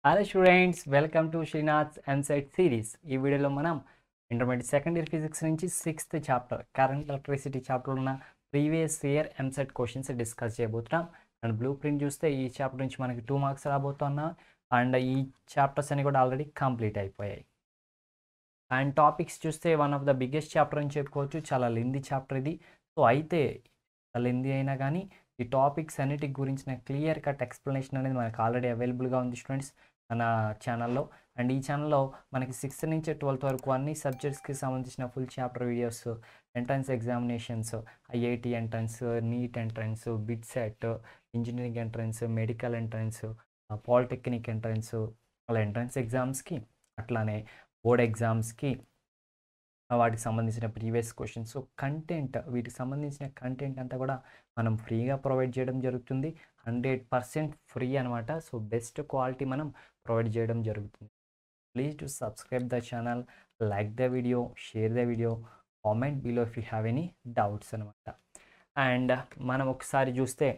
Hello students, welcome to Srinath's EAMCET series. ఈ వీడియోలో మనం ఇంటర్మీడియట్ సెకండ్ ఇయర్ ఫిజిక్స్ నుంచి 6th chapter current electricity chapter ఉన్న previous year EAMCET questions discuss చేయబోతున్నాం. And blueprint చూస్తే ఈ చాప్టర్ నుంచి మనకి 2 మార్క్స్ రాబోతున్నా. అండ్ ఈ చాప్టర్స్ అన్ని కూడా ఆల్రెడీ కంప్లీట్ అయిపోయాయి. అండ్ టాపిక్స్ చూస్తే one of the biggest chapter అని చెప్పుకోవచ్చు. చాలా లెందీ చాప్టర్ ఇది. సో అయితే లెందీ అయినా కానీ ఈ టాపిక్స్ అన్నిటి గురించిన క్లియర్ కట్ ఎక్స్ప్లెనేషన్ అనేది మనకు ఆల్రెడీ అవైలబుల్గా ఉంది స్టూడెంట్స్ మన ఛానల్లో. అండ్ ఈ ఛానల్లో మనకి 6th నుంచి 12th వరకు అన్ని సబ్జెక్ట్స్కి సంబంధించిన full chapter videos, entrance examinations, IIT entrance, neat entrance, bit set, engineering entrance, medical entrance, polytechnic entrance, అలా ఎంట్రన్స్ ఎగ్జామ్స్కి, అట్లానే బోర్డ్ ఎగ్జామ్స్కి వాటికి సంబంధించిన ప్రీవియస్ క్వశ్చన్స్, కంటెంట్, వీటికి సంబంధించిన కంటెంట్ అంతా కూడా మనం ఫ్రీగా ప్రొవైడ్ చేయడం జరుగుతుంది. 100% ఫ్రీ అనమాట. సో బెస్ట్ క్వాలిటీ మనం ప్రొవైడ్ చేయడం జరుగుతుంది. Please to subscribe the channel, like the video, share the video, comment below if you have any doubts అనమాట. అండ్ మనం ఒకసారి చూస్తే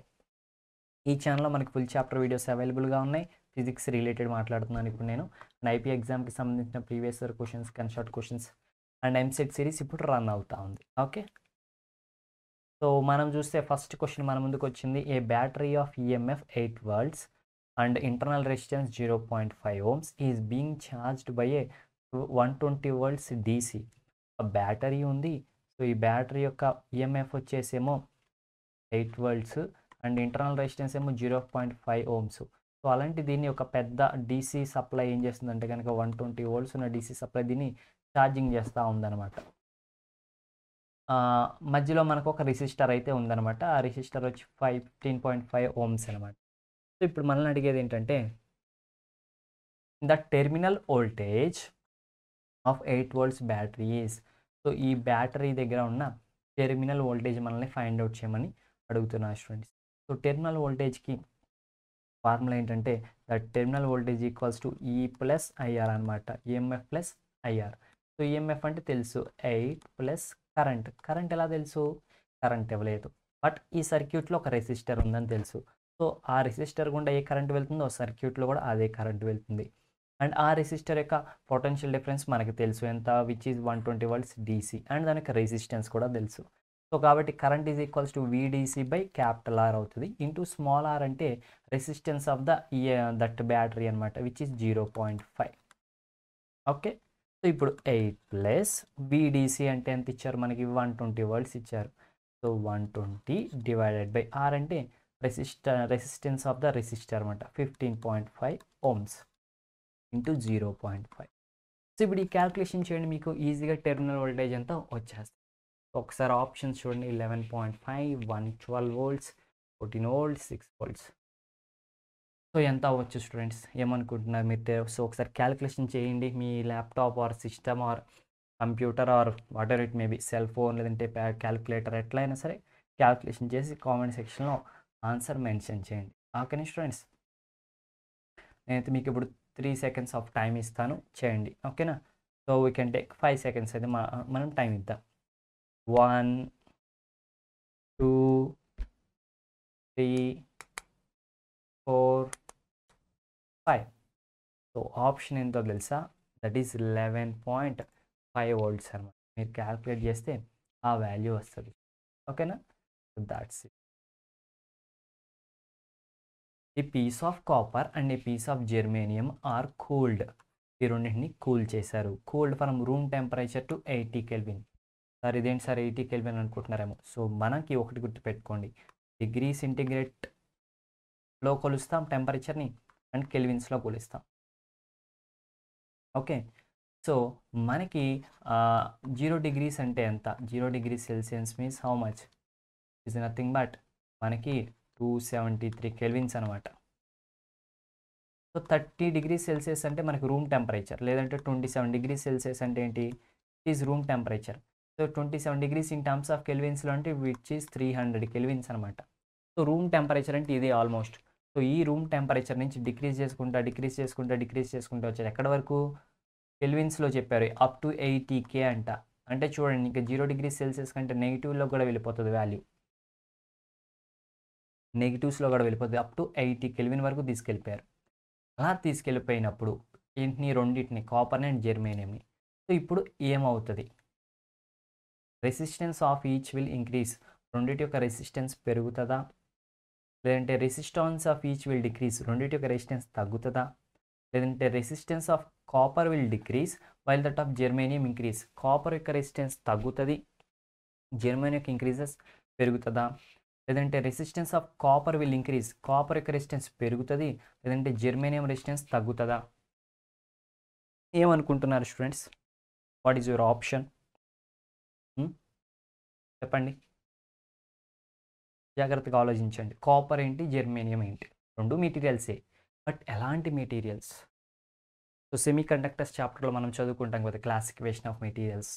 ఈ ఛానల్లో మనకి ఫుల్ చాప్టర్ వీడియోస్ అవైలబుల్గా ఉన్నాయి. ఫిజిక్స్ రిలేటెడ్ మాట్లాడుతున్నాను ఇప్పుడు నేను. ఐపీ ఎగ్జామ్కి సంబంధించిన ప్రీవియస్ ఇయర్ క్వశ్చన్స్, కన్షార్ట్ క్వశ్చన్స్ అండ్ ఎంసెట్ సిరీస్ ఇప్పుడు రన్ అవుతూ ఉంది. ఓకే, సో మనం చూస్తే ఫస్ట్ క్వశ్చన్ మన ముందుకు వచ్చింది. A battery of EMF 8 volts and internal resistance 0.5 ohms is being charged by a 120 volts DC. Battery ఉంది. సో ఈ బ్యాటరీ యొక్క ఈఎంఎఫ్ వచ్చేసేమో 8 volts అండ్ ఇంటర్నల్ రెసిస్టెన్స్ ఏమో 0.5 ohms. సో అలాంటి దీన్ని ఒక పెద్ద డీసీ సప్లై ఏం చేస్తుందంటే కనుక 120 volts ఉన్న డీసీ సప్లై దీన్ని ఛార్జింగ్ చేస్తూ ఉందన్నమాట. మధ్యలో మనకు ఒక రెసిస్టర్ అయితే ఉందన్నమాట. ఆ రెసిస్టర్ వచ్చి 15.5 ohms అనమాట. సో ఇప్పుడు మనల్ని అడిగేది ఏంటంటే the terminal voltage of 8 volts battery is. So ఈ బ్యాటరీ దగ్గర ఉన్న టెర్మినల్ వోల్టేజ్ మనల్ని ఫైండ్ అవుట్ చేయమని అడుగుతున్నారు స్టూడెంట్స్. సో టెర్మినల్ వోల్టేజ్కి ఫార్ములా ఏంటంటే the terminal voltage equals to ఈ ప్లస్ ఐఆర్ అనమాట. EMF plus IR. So EMF అంటే తెలుసు, 8 ప్లస్ కరెంట్. కరెంట్ ఎలా తెలుసు? కరెంట్ ఇవ్వలేదు, బట్ ఈ సర్క్యూట్లో ఒక రెసిస్టర్ ఉందని తెలుసు. సో ఆ రెసిస్టర్ గుండా ఏ కరెంట్ వెళ్తుందో సర్క్యూట్లో కూడా అదే కరెంట్ వెళ్తుంది. అండ్ ఆ రెసిస్టర్ యొక్క పొటెన్షియల్ డిఫరెన్స్ మనకు తెలుసు ఎంత, which is 120 volts DC. And దానికి రెసిస్టెన్స్ కూడా తెలుసు. సో కాబట్టి current is equals to VDC by capital R అవుతుంది. ఇంటూ స్మాల్ ఆర్ అంటే రెసిస్టెన్స్ ఆఫ్ దట్ బ్యాటరీ అనమాట, విచ్ ఈజ్ 0.5. ఓకే, సో ఇప్పుడు 8 ప్లస్ VDC అంటే ఎంత ఇచ్చారు మనకి? 120 volts ఇచ్చారు. సో 120 డివైడెడ్ బై ఆర్ అంటే రెసిస్టెన్స్ ఆఫ్ ద రెసిస్టర్ అనమాట, 15.5 ohms ఇంటూ 0.5. సో ఇప్పుడు ఈ క్యాల్కులేషన్ చేయండి, మీకు ఈజీగా టెర్మినల్ వోల్టేజ్ అంతా వచ్చేస్తుంది. ఒకసారి ఆప్షన్స్ చూడండి. 11.5, 112 volts, 14 volts, 6 volts. సో ఎంత అవ్వచ్చు స్టూడెంట్స్, ఏమనుకుంటున్నారు మీరు? సో ఒకసారి క్యాలిక్యులేషన్ చేయండి. మీ laptop or system or computer or whatever it may be, cell phone లేదంటే క్యాలిక్యులేటర్, ఎట్లయినా సరే క్యాలిక్యులేషన్ చేసి కామెంట్ సెక్షన్లో ఆన్సర్ మెన్షన్ చేయండి. ఓకేనా స్టూడెంట్స్? నేనైతే మీకు ఇప్పుడు 3 seconds ఆఫ్ టైం ఇస్తాను, చేయండి. ఓకేనా? So we can take 5 seconds అయితే మనం టైం ఇద్దాం. 1, 2, 3, 4, 5. సో ఆప్షన్ ఎంతో తెలుసా? దట్ ఈస్ 11.5 volts అనమాట. మీరు క్యాల్కులేట్ చేస్తే ఆ వాల్యూ వస్తుంది. ఓకేనా? So that's it. A piece of copper and a piece of germanium are cooled. ఈ రెండింటిని కూల్ చేశారు. Cooled from room temperature to 80 Kelvin. Sir ఇదేంటి సార్ 80 Kelvin అనుకుంటున్నారేమో. సో మనకి ఒకటి గుర్తుపెట్టుకోండి, డిగ్రీ సెంటిగ్రేడ్లో కొలుస్తాం టెంపరేచర్ని అండ్ కెల్విన్స్లో కొలుస్తాం. ఓకే, సో మనకి 0 degrees అంటే ఎంత? 0 degrees Celsius means how much? Is nothing but మనకి 273 kelvins అనమాట. సో 30 degrees Celsius అంటే మనకి రూమ్ టెంపరేచర్, లేదంటే 27 degrees Celsius అంటే ఏంటి? Is room temperature. So 27 degrees in terms of కెల్విన్స్లో అంటే విచ్ ఈజ్ 300 kelvins అనమాట. సో రూమ్ టెంపరేచర్ అంటే ఇదే ఆల్మోస్ట్. సో ఈ రూమ్ టెంపరేచర్ నుంచి డిక్రీజ్ చేసుకుంటా వచ్చారు ఎక్కడ వరకు? కెల్విన్స్లో చెప్పారు, అప్ టు 80K అంట. అంటే చూడండి, ఇంకా 0 degrees Celsius కంటే నెగిటివ్లో కూడా వెళ్ళిపోతుంది వాల్యూ, నెగిటివ్స్లో కూడా వెళ్ళిపోతుంది. అప్ టు 80 Kelvin వరకు తీసుకెళ్ళిపోయారు. అలా తీసుకెళ్ళిపోయినప్పుడు ఏంటిని రెండింటిని కాపర్ని అండ్ జెర్మేనియంని. సో ఇప్పుడు ఏమవుతుంది? Resistance of each will increase. రెండిటి యొక్క రెసిస్టెన్స్ పెరుగుతుందా? లేదంటే resistance of each will decrease. రెండిటి యొక్క రెసిస్టెన్స్ తగ్గుతుందా? లేదంటే resistance of copper will decrease while that of germanium increase. Copper యొక్క రెసిస్టెన్స్ తగ్గుతుంది, జెర్మేనియం యొక్క ఇంక్రీజెస్ పెరుగుతుందా? లేదంటే resistance of copper will increase, copper యొక్క రెసిస్టెన్స్ పెరుగుతుంది, లేదంటే జెర్మేనియం రెసిస్టెన్స్ తగ్గుతుందా? ఏమనుకుంటున్నారు students? What is your option? చెప్పండి, జాగ్రత్తగా ఆలోచించండి. కాపర్ ఏంటి, జెర్మేనియం ఏంటి? రెండు మెటీరియల్సే, బట్ ఎలాంటి మెటీరియల్స్? సో సెమీ కండక్టర్స్ చాప్టర్లో మనం చదువుకుంటాం కదా, classification of materials,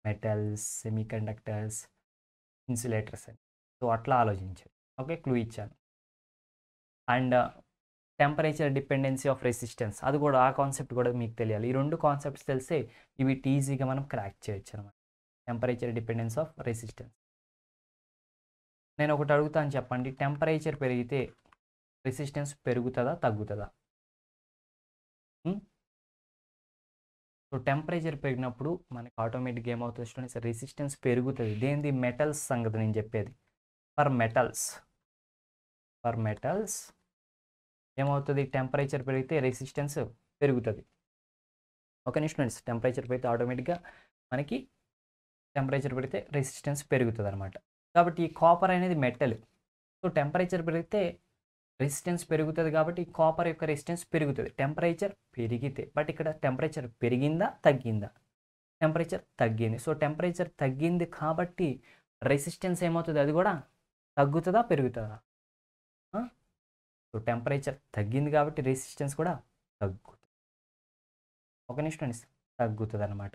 metals, semi conductors, insulators అని. సో అట్లా ఆలోచించండి. ఓకే, క్లూ ఇచ్చాను. And temperature dependency of resistance, అది కూడా, ఆ కాన్సెప్ట్ కూడా మీకు తెలియాలి. ఈ రెండు కాన్సెప్ట్స్ తెలిస్తే ఇవి ఈజీగా మనం క్రాక్ చేయొచ్చు అనమాట. Temperature dependence of resistance. నేను ఒకటి అడుగుతాను, చెప్పండి. టెంపరేచర్ పెరిగితే రెసిస్టెన్స్ పెరుగుతుందా తగ్గుతుందా? సో టెంపరేచర్ పెరిగినప్పుడు మనకి ఆటోమేటిక్గా ఏమవుతుంది స్టూడెంట్స్? రెసిస్టెన్స్ పెరుగుతుంది. దేనిది? మెటల్స్ సంగతి నేను చెప్పేది. ఫర్ మెటల్స్ ఏమవుతుంది? టెంపరేచర్ పెరిగితే రెసిస్టెన్స్ పెరుగుతుంది. ఓకే స్టూడెంట్స్, టెంపరేచర్ పెరిగితే ఆటోమేటిక్గా మనకి టెంపరేచర్ పెరిగితే రెసిస్టెన్స్ పెరుగుతుంది అనమాట. కాబట్టి ఈ కాపర్ అనేది మెటల్. సో టెంపరేచర్ పెరిగితే రెసిస్టెన్స్ పెరుగుతుంది, కాబట్టి కాపర్ యొక్క రెసిస్టెన్స్ పెరుగుతుంది టెంపరేచర్ పెరిగితే. బట్ ఇక్కడ టెంపరేచర్ పెరిగిందా తగ్గిందా? టెంపరేచర్ తగ్గింది. సో టెంపరేచర్ తగ్గింది కాబట్టి రెసిస్టెన్స్ ఏమవుతుంది? అది కూడా తగ్గుతుందా పెరుగుతుందా? సో టెంపరేచర్ తగ్గింది కాబట్టి రెసిస్టెన్స్ కూడా తగ్గుతుంది. ఓకే స్టూడెంట్స్, తగ్గుతుంది అనమాట.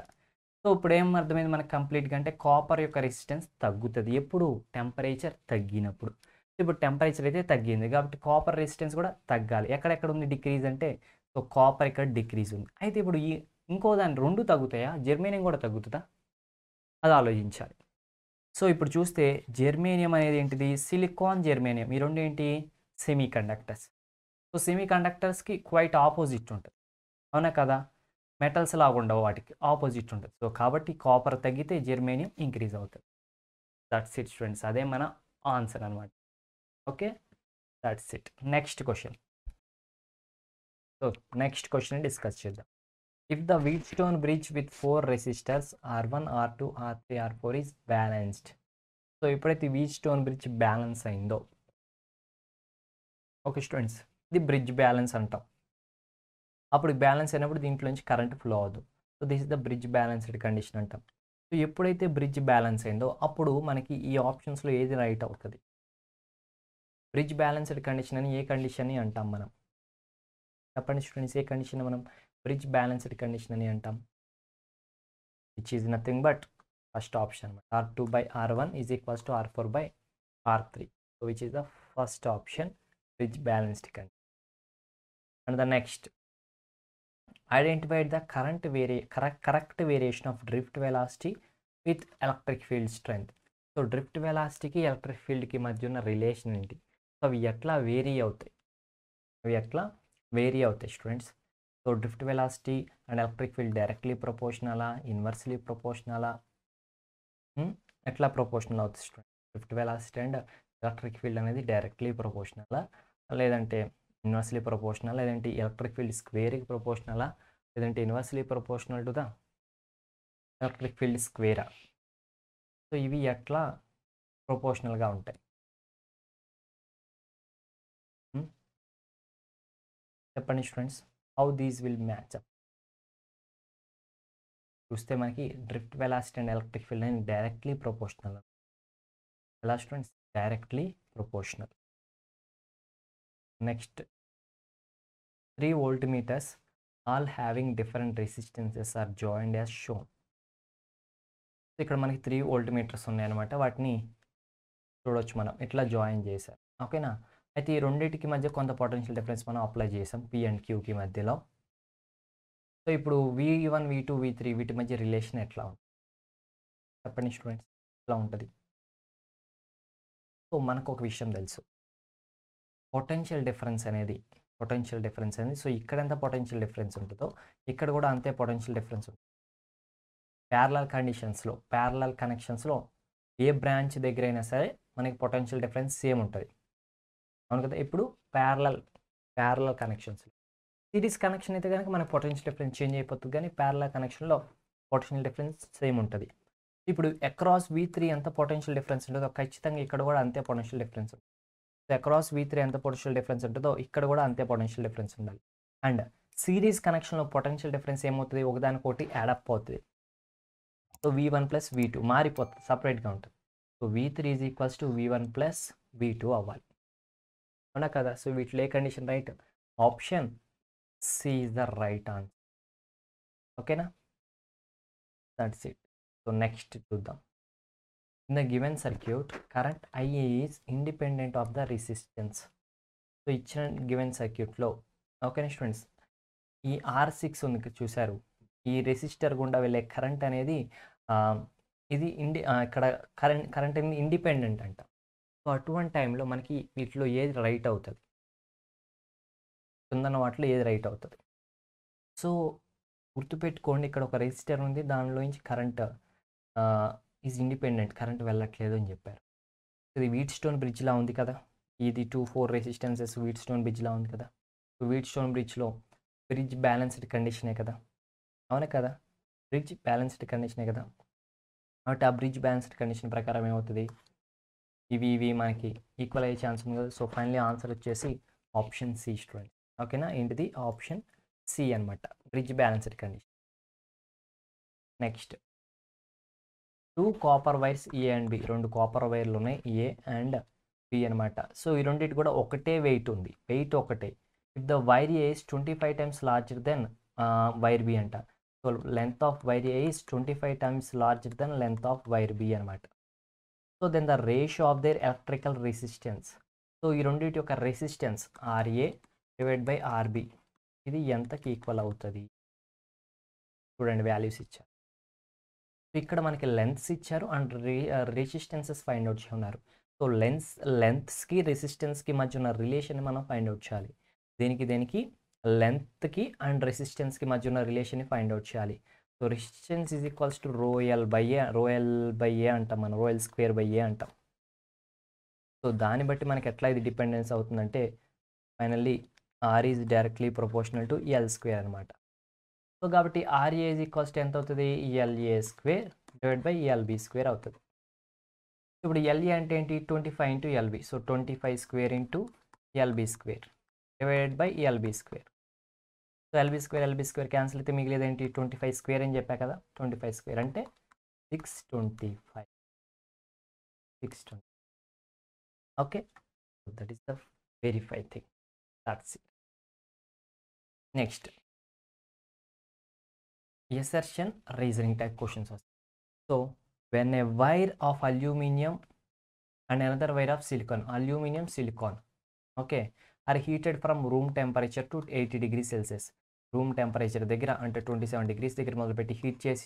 సో ఇప్పుడు ఏం అర్థమైంది మనకు కంప్లీట్గా అంటే కాపర్ యొక్క రెసిస్టెన్స్ తగ్గుతుంది ఎప్పుడు? టెంపరేచర్ తగ్గినప్పుడు. ఇప్పుడు టెంపరేచర్ అయితే తగ్గింది కాబట్టి కాపర్ రెసిస్టెన్స్ కూడా తగ్గాలి. ఎక్కడెక్కడ ఉంది డిక్రీజ్ అంటే? సో కాపర్ ఇక్కడ డిక్రీజ్ ఉంది. అయితే ఇప్పుడు ఇంకో దాని రెండు తగ్గుతాయా? జెర్మేనియం కూడా తగ్గుతుందా? అది ఆలోచించాలి. సో ఇప్పుడు చూస్తే జెర్మేనియం అనేది ఏంటిది? సిలికాన్, జెర్మేనియం, ఈ రెండు ఏంటి? Semiconductors. సో సెమీ కండక్టర్స్కి క్వైట్ ఆపోజిట్ ఉంటుంది, అవునా కదా? మెటల్స్ లాగా ఉండవు, వాటికి ఆపోజిట్ ఉంటుంది. సో కాబట్టి కాపర్ తగ్గితే జెర్మేనియం ఇంక్రీజ్ అవుతుంది. దట్స్ ఇట్ స్టూడెంట్స్, అదే మన ఆన్సర్ అనమాట. Okay, that's it. Next question. So next question discuss చేద్దాం. If the Wheatstone bridge with 4 resistors R1, R2, R3, R4 is balanced. So ఎప్పుడైతే Wheatstone bridge balance అయిందో, okay students, ఇది bridge balance అంటాం. అప్పుడు balance అయినప్పుడు దీంట్లో నుంచి current flow అవ్వదు. So this is the bridge balanced condition అంటాం. సో ఎప్పుడైతే బ్రిడ్జ్ బ్యాలెన్స్ అయిందో అప్పుడు మనకి ఈ ఆప్షన్స్లో ఏది రైట్ అవుతుంది? బ్రిడ్జ్ బ్యాలెన్స్డ్ కండిషన్ అని ఏ కండిషన్ అని అంటాం మనం? చెప్పండి స్టూడెంట్స్, ఏ కండిషన్ మనం బ్రిడ్జ్ బ్యాలెన్స్డ్ కండిషన్ అని అంటాం? Which is nothing but first option అనమాట. R2/R1 is equals to R4/R3. So which is the first option, bridge balanced condition. And the next, identified the correct variation of drift velocity with electric field strength. So drift వెలాసిటీకి electric ఫీల్డ్కి మధ్య ఉన్న relation ఏంటి? So అవి ఎట్లా vary అవుతాయి students? So drift velocity and electric field directly ప్రపోర్షనలా, inversely ప్రపోర్షనలా? ఎట్లా ప్రపోర్షనల్ అవుతుంది student? Drift velocity and electric field అనేది డైరెక్ట్లీ ప్రపోర్షనలా, లేదంటే ఇన్వర్స్లీ ప్రపోర్షనల్, లేదంటే ఎలక్ట్రిక్ ఫీల్డ్ స్క్వేర్కి ప్రపోర్షనలా, లేదంటే inversely proportional to the electric field స్క్వేరా? సో ఇవి ఎట్లా ప్రపోర్షనల్గా ఉంటాయి? చెప్పండి students, how these will match up? చూస్తే మనకి drift velocity and electric field అనేది డైరెక్ట్లీ ప్రపోర్షనల్. ఎలా students? Directly proportional. Next, 3 voltmeters all having different resistances are joined as shown. ఇక్కడ మనకి 3 voltmeters ఉన్నాయన్నమాట. వాటిని చూడొచ్చు మనం, ఇట్లా జాయిన్ చేశారు. ఓకేనా? అయితే ఈ రెండింటికి మధ్య కొంత పొటెన్షియల్ డిఫరెన్స్ మనం అప్లై చేసాం P అండ్ Qకి మధ్యలో. సో ఇప్పుడు V1, V2, V3 వీటి మధ్య రిలేషన్ ఎట్లా ఉంటుంది? చెప్పండి స్టూడెంట్స్, ఎట్లా ఉంటుంది? సో మనకు ఒక విషయం తెలుసు, పొటెన్షియల్ డిఫరెన్స్ అనేది పొటెన్షియల్ డిఫరెన్స్ అనేది. సో ఇక్కడ ఎంత పొటెన్షియల్ డిఫరెన్స్ ఉంటుందో ఇక్కడ కూడా అంతే పొటెన్షియల్ డిఫరెన్స్ ఉంటుంది. ప్యారలల్ కనెక్షన్స్లో ఏ బ్రాంచ్ దగ్గర అయినా సరే మనకి పొటెన్షియల్ డిఫరెన్స్ సేమ్ ఉంటుంది. అవును కదా. ఇప్పుడు ప్యారలల్ కనెక్షన్స్, సిరీస్ కనెక్షన్ అయితే కనుక మనకి పొటెన్షియల్ డిఫరెన్స్ చేంజ్ అయిపోతుంది, కానీ ప్యారలల్ కనెక్షన్లో పొటెన్షియల్ డిఫరెన్స్ సేమ్ ఉంటుంది. ఇప్పుడు అక్రాస్ V3 ఎంత పొటెన్షియల్ డిఫరెన్స్ ఉంటుందో ఖచ్చితంగా ఇక్కడ కూడా అంతే పొటెన్షియల్ డిఫరెన్స్ ఉంటుంది. సో అక్రాస్ V3 ఎంత పొటెన్షియల్ డిఫరెన్స్ ఉంటుందో ఇక్కడ కూడా అంతే పొటెన్షియల్ డిఫరెన్స్ ఉండాలి. అండ్ సిరీస్ కనెక్షన్లో పొటెన్షియల్ డిఫరెన్స్ ఏమవుతుంది, ఒకదానికొకటి యాడప్ అవుతుంది. సో V1 + V2 మారిపోతుంది, సపరేట్గా ఉంటుంది. సో V3 = V1 + V2 అవ్వాలి, అవునా కదా. సో వీటిలో ఏ condition right? Option C is the right answer. ఓకేనా, దట్స్ ఇట్. సో నెక్స్ట్ చూద్దాం. In the given circuit current IA is independent of the resistance. So ఇచ్చిన గివెన్ సర్క్యూట్లో ఓకేనా స్టూడెంట్స్, ఈ R6 ఉంది చూశారు, ఈ రెసిస్టర్ గుండా వెళ్ళే కరెంట్ అనేది ఇది ఇక్కడ కరెంట్ అనేది ఇండిపెండెంట్ అంట. సో అటువంటి టైంలో మనకి వీటిలో ఏది రైట్ అవుతుంది, కిందన్న వాటిలో ఏది రైట్ అవుతుంది? సో గుర్తుపెట్టుకోండి, ఇక్కడ ఒక రెసిస్టర్ ఉంది, దానిలోంచి కరెంట్ ఈజ్ ఇండిపెండెంట్, కరెంట్ వెళ్ళట్లేదు అని చెప్పారు. ఇది వీట్ స్టోన్ బ్రిడ్జ్లా ఉంది కదా, ఇది 2-4 రెసిస్టెన్సెస్ వీట్ స్టోన్ బ్రిడ్జ్లా ఉంది కదా. సో వీట్ స్టోన్ బ్రిడ్జ్లో బ్రిడ్జ్ బ్యాలెన్స్డ్ కండిషనే కదా, అవునే కదా, బ్రిడ్జ్ బ్యాలెన్స్డ్ కండిషనే కదా. కాబట్టి ఆ బ్రిడ్జ్ బ్యాలెన్స్డ్ కండిషన్ ప్రకారం ఏమవుతుంది, ఇవి మనకి ఈక్వల్ అయ్యే ఛాన్స్ ఉంది కదా. సో ఫైనలీ ఆన్సర్ వచ్చేసి ఆప్షన్ సి స్టూడెంట్. ఓకేనా, ఏంటిది ఆప్షన్ సి అనమాట, bridge balanced condition. Next 2 copper wires A and B, 2 copper వైర్లు ఉన్నాయి ఏ అండ్ బి అనమాట. సో ఈ రెండింటి కూడా ఒకటే వెయిట్ ఉంది, వెయిట్ ఒకటే. If the wire A is 25 times larger than wire B అంట. So length of wire A is 25 times larger than length of wire B అనమాట. So then the ratio of their electrical resistance. So ఈ రెండింటి యొక్క resistance RA/RB ఇది ఎంతకి equal అవుతుంది? చూడండి values ఇచ్చారు. ఇక్కడ మనకి లెంత్స్ ఇచ్చారు అండ్ రెసిస్టెన్సెస్ ఫైండ్ అవుట్ చేయన్నారు. సో లెంత్స్కి రెసిస్టెన్స్కి మధ్య ఉన్న రిలేషన్ మనం ఫైండ్ అవుట్ చేయాలి. దేనికి లెంత్కి అండ్ రెసిస్టెన్స్కి మధ్య ఉన్న రిలేషన్ని ఫైండ్ అవుట్ చేయాలి. So resistance is equals to ρl/A అంటాం మనం, ρl² అంటాం. సో దాన్ని బట్టి మనకి ఎట్లా ఇది డిపెండెన్స్ అవుతుందంటే finally R is directly proportional to L² అనమాట. సో కాబట్టి RA ఈజ్ ఈక్వల్స్ టు ఎంత అవుతుంది, LA² / అవుతుంది. ఇప్పుడు LA అంటే ఏంటి, 25 × LB. So 25² × LB² / LB². So LB² cancel అయితే మిగిలేదు ఏంటి, 25² అని చెప్పా కదా. 25² అంటే 625. Okay, that is the verified thing, that's it. Next assertion reasoning type questions వస్తాయి. So when a wire of aluminium and another wire of aluminium silicon okay are heated from room temperature to 80 degrees Celsius. Room temperature దగ్గర అంటే 27 degrees దగ్గర మొదలుపెట్టి heat చేసి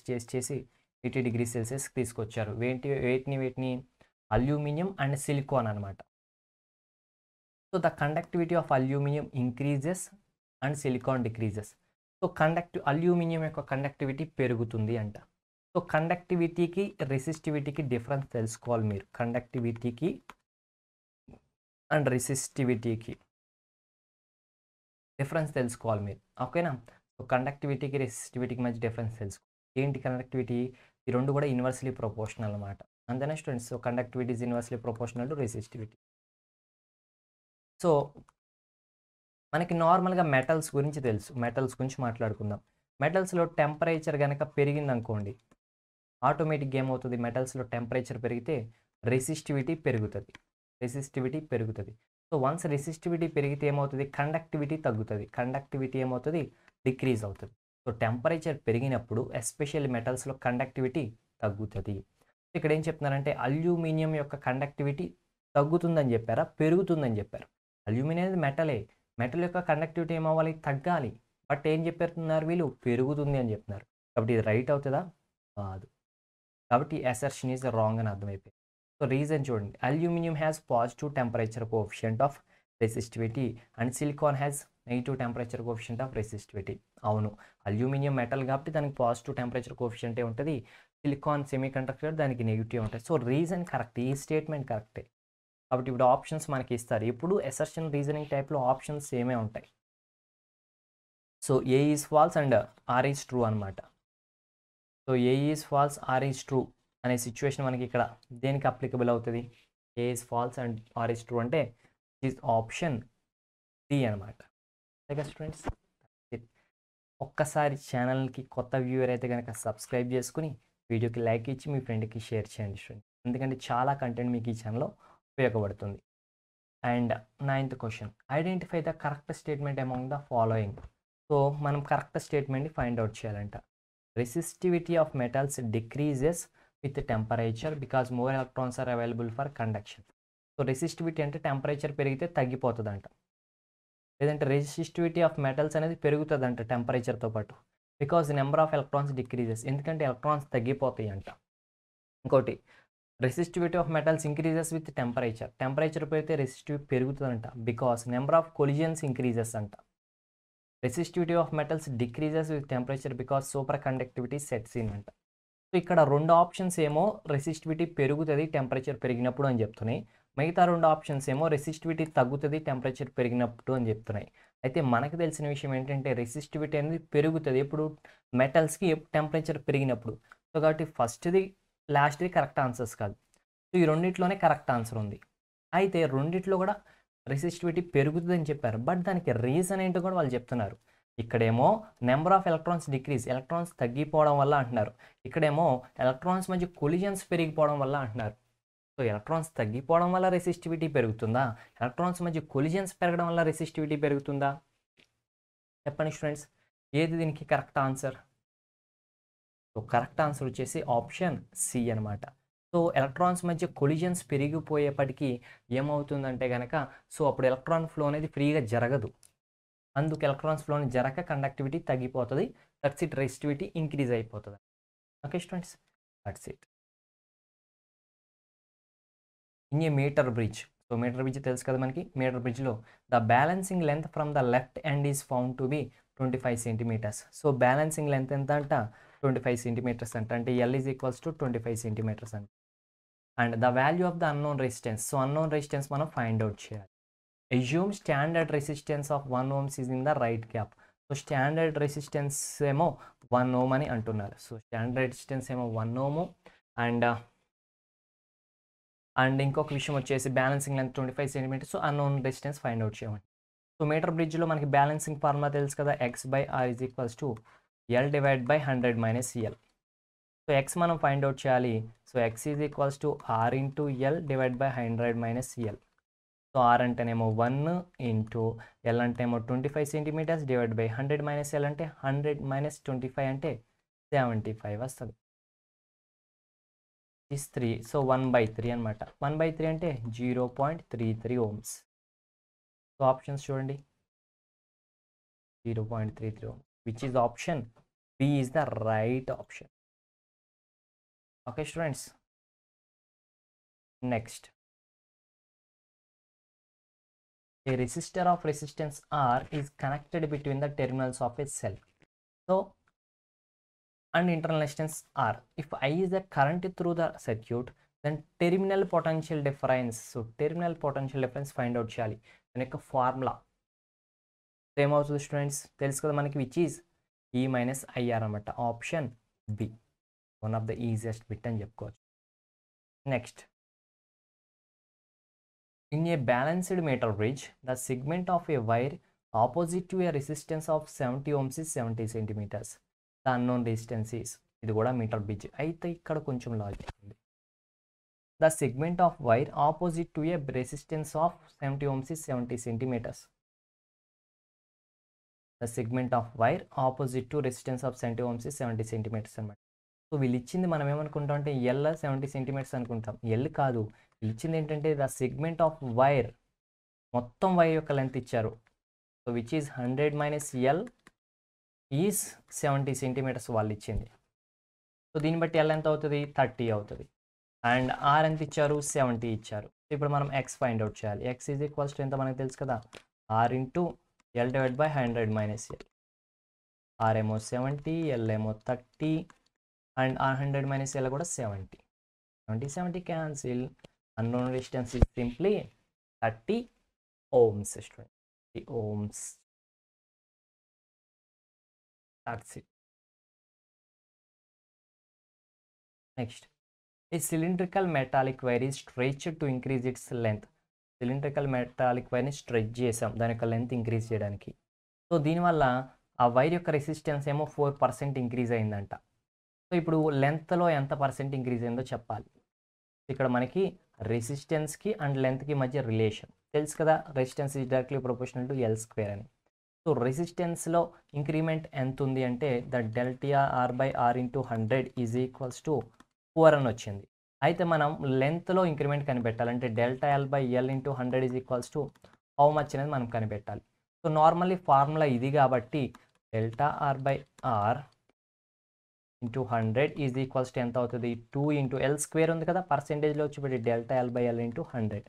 80 degrees Celsius తీసుకొచ్చారు. వేటిని aluminium and silicon అనమాట. So the conductivity of aluminium increases and silicon decreases. So aluminium యొక్క conductivity పెరుగుతుంది అంట. సో కండక్టివిటీకి రెసిస్టివిటీకి డిఫరెన్స్ తెలుసుకోవాలి మీరు. కండక్టివిటీకి అండ్ రెసిస్టివిటీకి డిఫరెన్స్ తెలుసుకోవాలి మీరు, ఓకేనా. సో కండక్టివిటీకి రెసిస్టివిటీకి మధ్య డిఫరెన్స్ తెలుసుకోవాలి. ఏంటి కండక్టివిటీ, ఈ రెండు కూడా ఇన్వర్స్లీ ప్రొపోర్షనల్ అనమాట, అంతేనా students. So conductivity is inversely proportional to resistivity. So మనకి నార్మల్గా మెటల్స్ గురించి తెలుసు, మెటల్స్ గురించి మాట్లాడుకుందాం. మెటల్స్లో టెంపరేచర్ కనుక పెరిగింది అనుకోండి, ఆటోమేటిక్గా ఏమవుతుంది, మెటల్స్లో టెంపరేచర్ పెరిగితే రెసిస్టివిటీ పెరుగుతుంది. సో వన్స్ రెసిస్టివిటీ పెరిగితే ఏమవుతుంది, కండక్టివిటీ తగ్గుతుంది. కండక్టివిటీ ఏమవుతుంది, డిక్రీజ్ అవుతుంది. సో టెంపరేచర్ పెరిగినప్పుడు ఎస్పెషల్లీ మెటల్స్లో కండక్టివిటీ తగ్గుతుంది. ఇక్కడ ఏం చెప్తున్నారంటే అల్యూమినియం యొక్క కండక్టివిటీ తగ్గుతుందని చెప్పారా, పెరుగుతుందని చెప్పారు. అల్యూమినియం అనేది మెటల్ యొక్క కండక్టివిటీ ఏమవ్వాలి, తగ్గాలి. బట్ ఏం చెప్తున్నారు వీళ్ళు, పెరుగుతుంది అని చెప్తున్నారు. కాబట్టి ఇది రైట్ అవుతుందా, కాదు. కాబట్టి అసర్షన్ ఈజ్ రాంగ్ అని అర్థమైపోయింది. సో రీజన్ చూడండి, aluminium has positive temperature coefficient of resistivity and silicon has negative temperature coefficient of resistivity. అవును, అల్యూమినియం మెటల్ కాబట్టి దానికి పాజిటివ్ టెంపరేచర్ కోఎఫిషియంటే ఉంటుంది. సిలికాన్ సెమీ కండక్టర్ దానికి నెగిటివ్ ఉంటుంది. సో రీజన్ కరెక్ట్, ఈ స్టేట్మెంట్ కరెక్టే. కాబట్టి ఇప్పుడు ఆప్షన్స్ మనకి ఇస్తారు. ఇప్పుడు ఎసర్షన్ రీజనింగ్ టైప్లో ఆప్షన్స్ సేమే ఉంటాయి. So A is false and R is true అనమాట. So A is false R is true అనే సిచ్యువేషన్ మనకి ఇక్కడ దేనికి అప్లికబుల్ అవుతుంది? A is false and R is true అంటే ఈజ్ ఆప్షన్ డి అనమాట. ఓకే స్టూడెంట్స్, ఒక్కసారి ఛానల్కి కొత్త వ్యూవర్ అయితే కనుక సబ్స్క్రైబ్ చేసుకుని వీడియోకి లైక్ ఇచ్చి మీ ఫ్రెండ్కి షేర్ చేయండి స్టూడెంట్. ఎందుకంటే చాలా కంటెంట్ మీకు ఈ ఛానల్లో ఉపయోగపడుతుంది. And 9th question, identify the correct statement among the following. So మనం కరెక్ట్ స్టేట్మెంట్ని ఫైండ్ అవుట్ చేయాలంట. Resistivity of metals decreases with temperature because more electrons are available for conduction. So resistivity అంటే టెంపరేచర్ పెరిగితే తగ్గిపోతుందంట. లేదంటే రెసిస్టివిటీ ఆఫ్ మెటల్స్ అనేది పెరుగుతుందంట టెంపరేచర్తో పాటు. Because number of electrons decreases, ఎందుకంటే ఎలక్ట్రాన్స్ తగ్గిపోతాయి అంట. ఇంకోటి, resistivity of metals increases with temperature. Temperature పెరిగితే రెసిస్టివిటీ పెరుగుతుందంట. Because number of collisions increases అంట. Resistivity of metals decreases with temperature because superconductivity sets in అంట. సో ఇక్కడ రెండు ఆప్షన్స్ ఏమో రెసిస్టివిటీ పెరుగుతుంది టెంపరేచర్ పెరిగినప్పుడు అని చెప్తున్నాయి. మిగతా రెండు ఆప్షన్స్ ఏమో రెసిస్టివిటీ తగ్గుతుంది టెంపరేచర్ పెరిగినప్పుడు అని చెప్తున్నాయి. అయితే మనకు తెలిసిన విషయం ఏంటంటే రెసిస్టివిటీ అనేది పెరుగుతుంది ఎప్పుడు? మెటల్స్కి టెంపరేచర్ పెరిగినప్పుడు. సో కాబట్టి ఫస్ట్ది లాస్ట్ది కరెక్ట్ ఆన్సర్స్ కాదు. సో ఈ రెండిట్లోనే కరెక్ట్ ఆన్సర్ ఉంది. అయితే రెండిట్లో కూడా రెసిస్టివిటీ పెరుగుతుందని చెప్పారు. బట్ దానికి రీజన్ ఏంటో కూడా వాళ్ళు చెప్తున్నారు. ఇక్కడేమో number of electrons decrease, electrons తగ్గిపోవడం వల్ల అంటున్నారు. ఇక్కడేమో ఎలక్ట్రాన్స్ మధ్య కొలిజన్స్ పెరిగిపోవడం వల్ల అంటున్నారు. సో ఎలక్ట్రాన్స్ తగ్గిపోవడం వల్ల రెసిస్టివిటీ పెరుగుతుందా? ఎలక్ట్రాన్స్ మధ్య కొలిజన్స్ పెరగడం వల్ల రెసిస్టివిటీ పెరుగుతుందా? చెప్పండి స్టూడెంట్స్, ఏది దీనికి correct answer? So correct answer వచ్చేసి ఆప్షన్ సి అనమాట. సో ఎలక్ట్రాన్స్ మధ్య కొలిజన్స్ పెరిగిపోయేపటికి ఏమవుతుందంటే కనుక సో అప్పుడు ఎలక్ట్రాన్ ఫ్లో అనేది ఫ్రీగా జరగదు. అందుకు ఎలక్ట్రాన్స్ ఫ్లో జరగక కండక్టివిటీ తగ్గిపోతుంది. దట్స్ ఇట్, రెసిస్టివిటీ ఇంక్రీజ్ అయిపోతుంది. Okay students, that's it. In a meter bridge, so meter bridge తెలుసు కదా మనకి. మీటర్ బ్రిడ్జ్లో the balancing length from the left end is found to be 25 centimetres. So balancing length ఎంత అంట? 25 centimetres అంట. అంటే L is equals to 25 centimetres అంట. And the value of the unknown resistance, so unknown resistance మనం find out చేయాలి. Assume standard resistance of 1 ohms is in the right gap. So standard resistance ఏమో 1 ohm అని అంటున్నారు. So standard resistance ఏమో 1 ohm. And ఇంకొక విషయం వచ్చేసి balancing length 25 centimetres. So unknown resistance find out చేయమండి. సో మీటర్ బ్రిడ్జ్లో మనకి బ్యాలెన్సింగ్ ఫార్ములా తెలుసు కదా, x/r is equals to L divide by 100 minus L. So X మనం ఫైండ్ అవుట్ చేయాలి. So X is equals to R into L divide by 100 minus L. So R అంటేనేమో 1 into L అంటేమో 25 centimetres divide by 100 minus L అంటే 100 minus 25 అంటే 75 వస్తుంది. Is 3. So 1/3 అనమాట. 1/3 అంటే 0.33 ohms. So options చూడండి, 0.33 ohms, which is option B is the right option. Okay students, next, a resistor of resistance R is connected between the terminals of a cell. So, and internal resistance R. If I is the current through the circuit, then terminal potential difference. So, terminal potential difference find out chali. Then a formula. Same also students. Tells kada manaki which is E minus IR amata. Option B. One of the easiest bit and chepkochu. Next. In a balanced meter bridge, the segment of a wire opposite to a resistance of 70 ohms is 70 centimeters. The unknown resistance is, ఇది కూడా metre bridge. అయితే ఇక్కడ కొంచెం logic ఉంది. The segment of wire opposite to a resistance of 70 ohms is 70 centimeters. The segment of wire opposite to resistance of 70 ohms is 70 centimeters అన్నమాట. So వీళ్ళు ఇచ్చింది మనం ఏమనుకుంటాం అంటే ఎల్ 70 సెంటీమీటర్స్ అనుకుంటాం. ఎల్ కాదు, వీళ్ళు ఇచ్చింది ఏంటంటే ద సెగ్మెంట్ ఆఫ్ వైర్, మొత్తం వైర్ యొక్క లెంత్ ఇచ్చారు. So which is 100 minus L is 70 centimetres వాళ్ళు ఇచ్చింది. సో దీన్ని బట్టి ఎల్ ఎంత అవుతుంది? 30 అవుతుంది. అండ్ ఆర్ ఎంత ఇచ్చారు? 70 ఇచ్చారు. ఇప్పుడు మనం ఎక్స్ ఫైండ్ అవుట్ చేయాలి. ఎక్స్ ఈజ్ ఈక్వల్స్ టు ఎంత మనకు తెలుసు కదా, R into L divide by 100 minus L. R ఏమో 70, ఎల్ ఏమో 30 అండ్ ఆర్ 100 మైనస్ ఎల్ కూడా 70. 70 cancel. Unknown resistance is simply 30 ohms student. 30 ohms. That's it. Next, a cylindrical metallic wire is stretched to increase its length. Cylindrical metallic wire ని stretch చేసాం దాని యొక్క length increase చేయడానికి. So దీనివల్ల ఆ wire యొక్క resistance ఏమో 4% ఇంక్రీజ్ అయిందంట. సో ఇప్పుడు లెంత్లో ఎంత పర్సెంట్ ఇంక్రీజ్ అయిందో చెప్పాలి. ఇక్కడ మనకి రెసిస్టెన్స్కి అండ్ లెంత్కి మధ్య రిలేషన్ తెలుసు కదా, resistance is directly proportional to L square అని. సో రెసిస్టెన్స్లో ఇంక్రిమెంట్ ఎంత ఉంది అంటే the delta R by R into 100 is equals to 4 అని వచ్చింది. అయితే మనం లెంత్లో ఇంక్రిమెంట్ కనిపెట్టాలంటే delta L by L into 100 is equals to how much అనేది మనం కనిపెట్టాలి. సో నార్మల్లీ ఫార్ములా ఇది కాబట్టి delta R by R into 100 is equals to ఎంత అవుతుంది, 2 ఇంటూ ఎల్ స్క్వేర్ ఉంది కదా, పర్సెంటేజ్లో వచ్చి delta L by L into 100.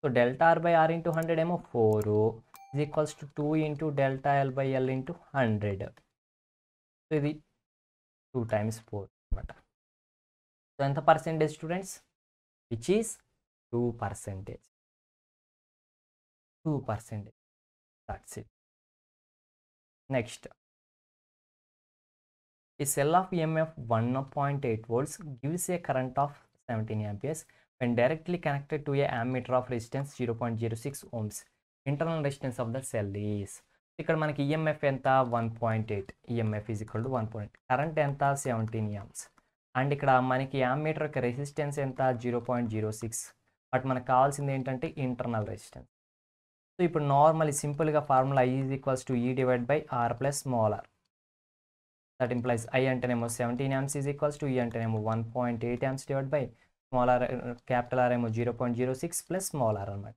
So delta R by R into 100 ఏమో 4 is equals to 2 into delta L by L into 100. So ఇది 2 times 4 అనమాట. సో ఎంత percentage students, which is 2%. 2%. That's it. Next, a cell of EMF 1.8 volts gives a current of 17 amperes when directly connected to a ammeter of resistance 0.06 ohms. Internal resistance of the cell is, ఇక్కడ మనకి EMF ఎంత 1.8, EMF is equal to 1.8, current ఎంత 17 amps and ఇక్కడ మనకి ammeter యొక్క resistance ఎంత 0.06. But మనకు కావాల్సింది ఏంటంటే ఇంటర్నల్ రెసిస్టెన్స్. సో ఇప్పుడు నార్మల్లీ సింపుల్గా formula I is equals to E divide by R plus small R. That implies I అంటేనేమో 17 amps ఈజ్ ఈక్వల్స్ టు ఈ అంటేనేమో 1.8 amps divide by small R, capital R ఏమో 0.06 plus small R అనమాట.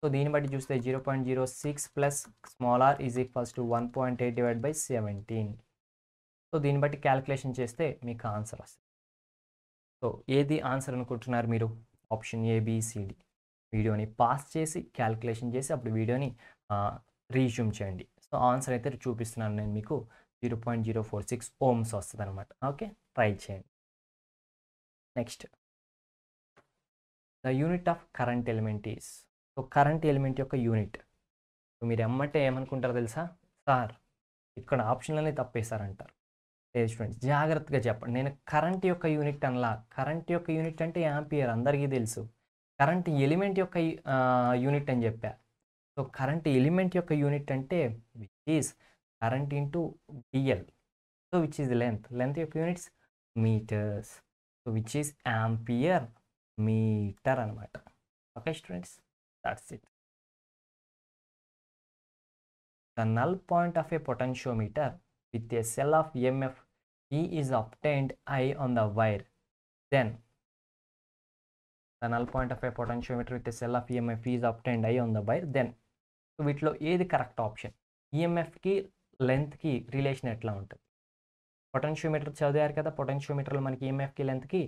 So దీన్ని బట్టి చూస్తే 0.06 plus small R is equals to 1.8 divide by 17. So దీన్ని బట్టి క్యాలిక్యులేషన్ చేస్తే మీకు ఆన్సర్ వస్తుంది. సో ఏది ఆన్సర్ అనుకుంటున్నారు మీరు? Option A B C D. వీడియోని పాస్ చేసి క్యాలిక్యులేషన్ చేసి అప్పుడు వీడియోని రీజ్యూమ్ చేయండి. సో ఆన్సర్ అయితే చూపిస్తున్నాను నేను మీకు, 0.046 ohms వస్తుంది అనమాట. ఓకే, ట్రై చేయండి. Next, the unit of current element is. So current element యొక్క యూనిట్ మీరు ఎమ్మంటే ఏమనుకుంటారో తెలుసా, సార్ ఇక్కడ ఆప్షన్లన్నీ తప్పేశారంటారు. లేదు స్టూడెంట్స్, జాగ్రత్తగా చెప్పండి. నేను కరెంట్ యొక్క యూనిట్ అనలా. కరెంట్ యొక్క యూనిట్ అంటే యాంపియర్, అందరికీ తెలుసు. కరెంట్ ఎలిమెంట్ యొక్క యూనిట్ అని చెప్పా. సో కరెంట్ ఎలిమెంట్ యొక్క యూనిట్ అంటే which is current into d l. So which is length, length యొక్క units metres. So which is ampere metre అనమాట. Okay students, that's it. The null point of a potentiometer with a cell of EMF E is obtained I on the wire. Then the null point of a potentiometer with a cell of EMF E is obtained I on the wire. Then so వీటిలో ఏది correct option? ఈఎంఎఫ్కి లెంత్కి relation ఎట్లా ఉంటుంది? Potentiometer చదివారు కదా, పొటెన్షియోమీటర్లో మనకి ఈఎంఎఫ్కి లెంత్కి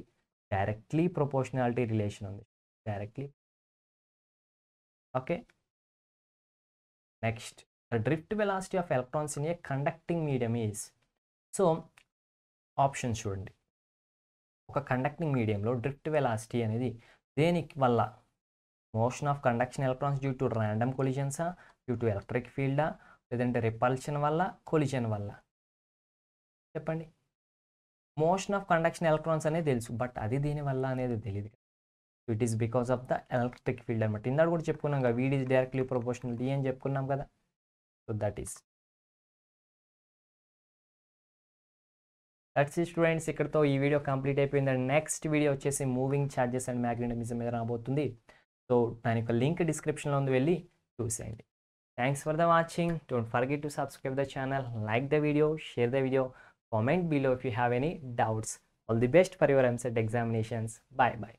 directly proportionality relation ఉంది, directly. Okay, next, the drift velocity of electrons in a conducting medium is. So option చూడండి. ఒక కండక్టింగ్ మీడియంలో డ్రిఫ్ట్ వెలాసిటీ అనేది దేనికి వల్ల? Motion of conduction electrons due to random కొలిజన్సా, డ్యూ టు ఎలక్ట్రిక్ ఫీల్డా, లేదంటే రిపల్షన్ వల్ల, కొలిజన్ వల్ల? చెప్పండి. మోషన్ ఆఫ్ కండక్షన్ ఎలక్ట్రాన్స్ అనేది తెలుసు, బట్ అది దీనివల్ల అనేది తెలియదు. It is because of the electric field అనమాట. ఇందాక కూడా చెప్పుకున్నాం కదా, vd is directly proportional D అని చెప్పుకున్నాం కదా. So that's it students. ఇక్కడతో ఈ వీడియో కంప్లీట్ అయిపోయింది. అండ్ నెక్స్ట్ వీడియో వచ్చేసి మూవింగ్ ఛార్జెస్ అండ్ మ్యాగ్నెటిజం మీద రాబోతుంది. సో దాని యొక్క లింక్ డిస్క్రిప్షన్లో ఉంది, వెళ్ళి చూసేయండి. Thanks for the watching. Don't forget to subscribe the channel, like the video, share the video, comment below if you have any doubts. All the best for your MCET examinations. Bye bye.